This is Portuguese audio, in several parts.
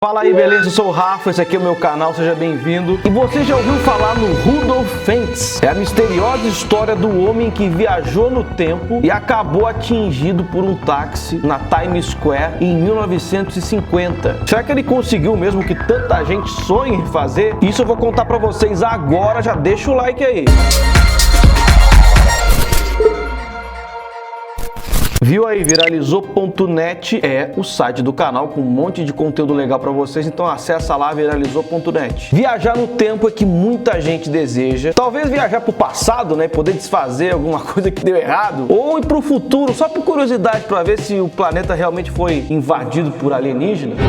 Fala aí, beleza? Eu sou o Rafa, esse aqui é o meu canal, seja bem-vindo. E você já ouviu falar no Rudolph Fentz? É a misteriosa história do homem que viajou no tempo e acabou atingido por um táxi na Times Square em 1950. Será que ele conseguiu mesmo que tanta gente sonha em fazer? Isso eu vou contar pra vocês agora, já deixa o like aí. Viu aí, viralizou.net é o site do canal com um monte de conteúdo legal pra vocês, então acessa lá, viralizou.net. Viajar no tempo é que muita gente deseja. Talvez viajar pro passado, né, poder desfazer alguma coisa que deu errado, ou ir pro futuro, só por curiosidade, pra ver se o planeta realmente foi invadido por alienígenas.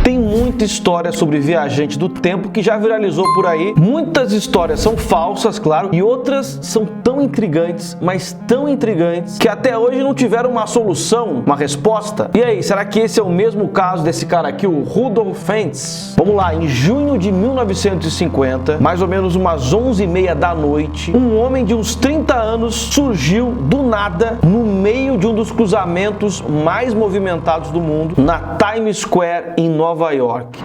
Tem muita história sobre viajante do tempo que já viralizou por aí. Muitas histórias são falsas, claro, e outras são tão intrigantes, mas tão intrigantes, que até hoje não tiveram uma solução, uma resposta. E aí, será que esse é o mesmo caso desse cara aqui, o Rudolph Fentz? Vamos lá, em junho de 1950, mais ou menos umas 11h30 da noite, um homem de uns 30 anos surgiu do nada no meio de um dos cruzamentos mais movimentados do mundo, na Times Square, em Nova York.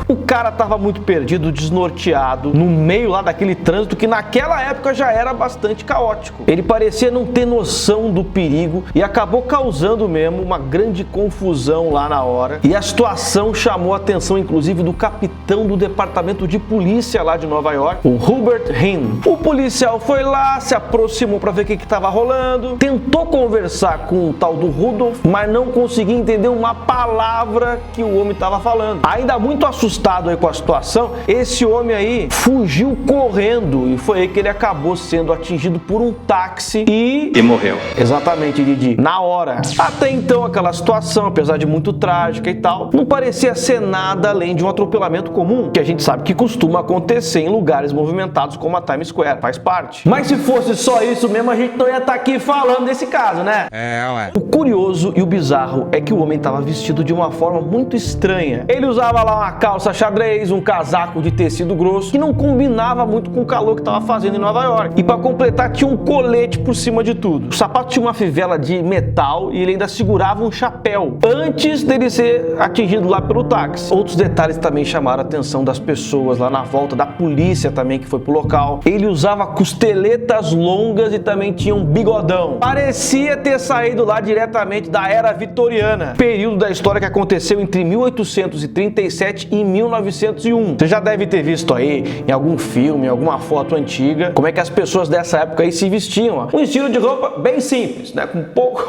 O cara estava muito perdido, desnorteado, no meio lá daquele trânsito que naquela época já era bastante caótico. Ele parecia não ter noção do perigo e acabou causando mesmo uma grande confusão lá na hora. E a situação chamou a atenção inclusive do capitão do departamento de polícia lá de Nova York, o Hubert Hinn. O policial foi lá, se aproximou para ver o que estava rolando, tentou conversar com o tal do Rudolph, mas não conseguia entender uma palavra que o homem estava falando. Ainda muito assustado aí com a situação, esse homem aí fugiu correndo e foi aí que ele acabou sendo atingido por um táxi e morreu. Exatamente, Didi, na hora. Até então aquela situação, apesar de muito trágica e tal, não parecia ser nada além de um atropelamento comum, que a gente sabe que costuma acontecer em lugares movimentados como a Times Square, faz parte. Mas se fosse só isso mesmo, a gente não ia estar aqui falando desse caso, né? Ué. O curioso e o bizarro é que o homem estava vestido de uma forma muito estranha. Ele usava lá uma calça xadrez, um casaco de tecido grosso que não combinava muito com o calor que estava fazendo em Nova York. E para completar, tinha um colete por cima de tudo. O sapato tinha uma fivela de metal e ele ainda segurava um chapéu antes dele ser atingido lá pelo táxi. Outros detalhes também chamaram a atenção das pessoas lá na volta, da polícia também que foi pro local. Ele usava costeletas longas e também tinha um bigodão. Parecia ter saído lá diretamente da era vitoriana, período da história que aconteceu entre 1837 e 1901. Você já deve ter visto aí em algum filme, em alguma foto antiga, como é que as pessoas dessa época aí se vestiam. Ó. Um estilo de roupa bem simples, né? Com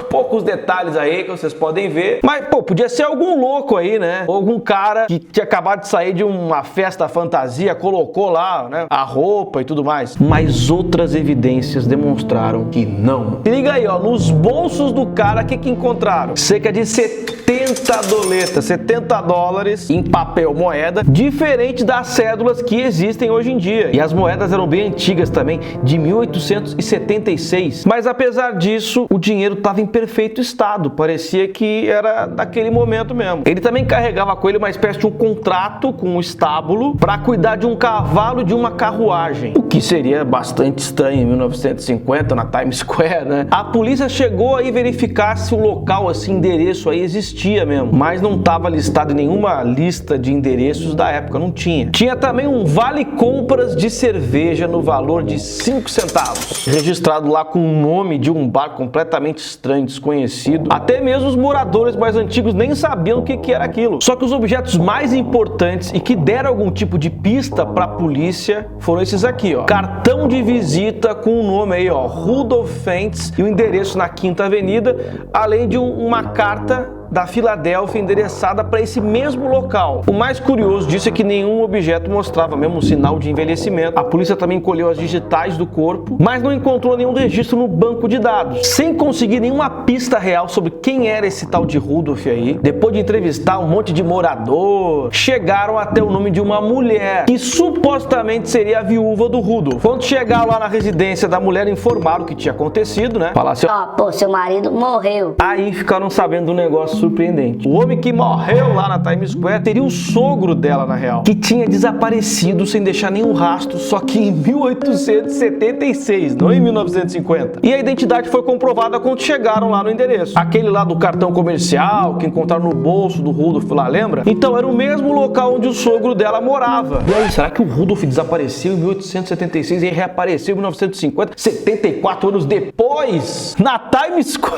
poucos detalhes aí que vocês podem ver. Mas, pô, podia ser algum louco aí, né? Ou algum cara que tinha acabado de sair de uma festa fantasia, colocou lá, né, a roupa e tudo mais. Mas outras evidências demonstraram que não. Se liga aí, ó, nos bolsos do cara, o que encontraram? Cerca de 70 doletas, 70 dólares em papel moeda, diferente das cédulas que existem hoje em dia. E as moedas eram bem antigas também, de 1876. Mas apesar disso, o dinheiro estava em perfeito estado, parecia que era daquele momento mesmo. Ele também carregava com ele uma espécie de um contrato com um estábulo para cuidar de um cavalo e de uma carruagem, o que seria bastante estranho em 1950 na Times Square, né? A polícia chegou aí verificar se o local, esse endereço aí existia mesmo, mas não estava listado em nenhuma lista de endereços da época, não tinha. Tinha também um vale-compras de cerveja no valor de 5 centavos, registrado lá com o nome de um bar completamente estranho, desconhecido. Até mesmo os moradores mais antigos nem sabiam o que era aquilo. Só que os objetos mais importantes e que deram algum tipo de pista para a polícia foram esses aqui, ó. Cartão de visita com o nome aí, ó, Rudolph Fentz, e o endereço na 5ª Avenida, além de uma carta da Filadélfia endereçada para esse mesmo local. O mais curioso disso é que nenhum objeto mostrava mesmo um sinal de envelhecimento. A polícia também colheu as digitais do corpo, mas não encontrou nenhum registro no banco de dados. Sem conseguir nenhuma pista real sobre quem era esse tal de Rudolph aí, depois de entrevistar um monte de morador, chegaram até o nome de uma mulher que supostamente seria a viúva do Rudolph. Quando chegaram lá na residência da mulher, informaram o que tinha acontecido, né? Falaram assim, Pô, seu marido morreu. Aí ficaram sabendo do negócio surpreendente. O homem que morreu lá na Times Square teria o sogro dela, na real, que tinha desaparecido sem deixar nenhum rastro, só que em 1876, não em 1950. E a identidade foi comprovada quando chegaram lá no endereço. Aquele lá do cartão comercial que encontraram no bolso do Rudolph lá, lembra? Então era o mesmo local onde o sogro dela morava. E aí, será que o Rudolph desapareceu em 1876 e reapareceu em 1950, 74 anos depois, na Times Square?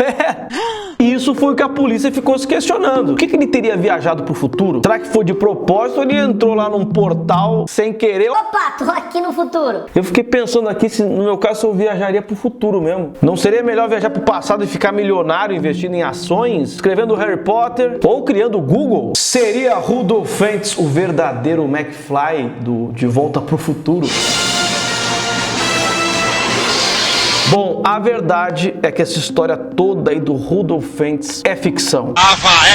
E isso foi o que a polícia ficou se questionando. O que ele teria viajado pro futuro? Será que foi de propósito ou ele entrou lá num portal sem querer? Opa, tô aqui no futuro. Eu fiquei pensando aqui se no meu caso eu viajaria pro futuro mesmo. Não seria melhor viajar pro passado e ficar milionário investindo em ações, escrevendo Harry Potter ou criando o Google? Seria Rudolph Fuentes o verdadeiro McFly do De Volta pro Futuro? Bom, a verdade é que essa história toda aí do Rudolph Fuentes é ficção.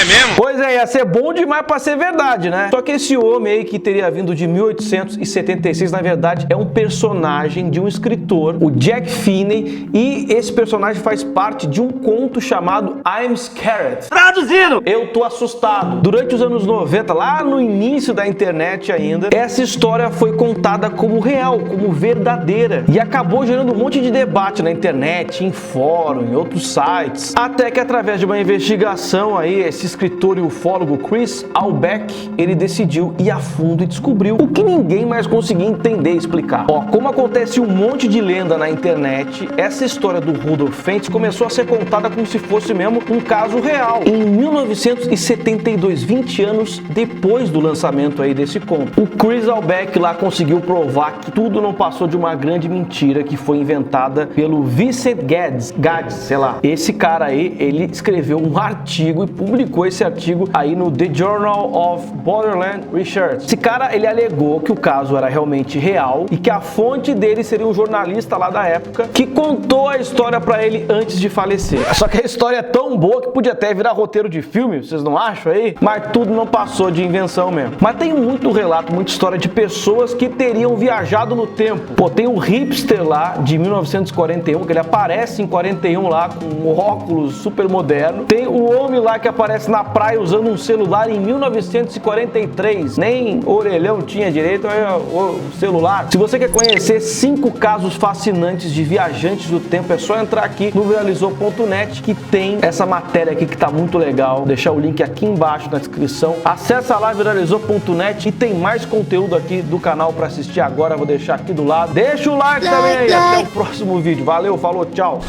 É mesmo? Pois é, ia ser bom demais pra ser verdade, né? Só que esse homem aí que teria vindo de 1876, na verdade, é um personagem de um escritor, o Jack Finney, e esse personagem faz parte de um conto chamado I'm Scared. Traduzindo! Eu tô assustado. Durante os anos 90, lá no início da internet ainda, essa história foi contada como real, como verdadeira, e acabou gerando um monte de debate na internet, em fórum, em outros sites, até que através de uma investigação aí, esse escritor e ufólogo Chris Albeck, ele decidiu ir a fundo e descobriu o que ninguém mais conseguia entender e explicar. Ó, como acontece um monte de lenda na internet, essa história do Rudolph Fuentes começou a ser contada como se fosse mesmo um caso real. Em 1972, 20 anos depois do lançamento aí desse conto, o Chris Albeck lá conseguiu provar que tudo não passou de uma grande mentira que foi inventada pelo Vincent Gaddis, sei lá. Esse cara aí, ele escreveu um artigo e publicou esse artigo aí no The Journal of Borderland Research. Esse cara, ele alegou que o caso era realmente real e que a fonte dele seria um jornalista lá da época que contou a história pra ele antes de falecer. Só que a história é tão boa que podia até virar roteiro de filme, vocês não acham aí? Mas tudo não passou de invenção mesmo. Mas tem muito relato, muita história de pessoas que teriam viajado no tempo. Pô, tem um hipster lá de 1941, que ele aparece em 41 lá com um óculos super moderno. Tem o homem lá que aparece na praia usando um celular em 1943. Nem orelhão tinha direito ao celular. Se você quer conhecer 5 casos fascinantes de viajantes do tempo, é só entrar aqui no viralizou.net que tem essa matéria aqui que tá muito legal. Vou deixar o link aqui embaixo na descrição. Acessa lá viralizou.net e tem mais conteúdo aqui do canal para assistir agora. Vou deixar aqui do lado. Deixa o like também aí. Até o próximo vídeo. Valeu, falou, tchau!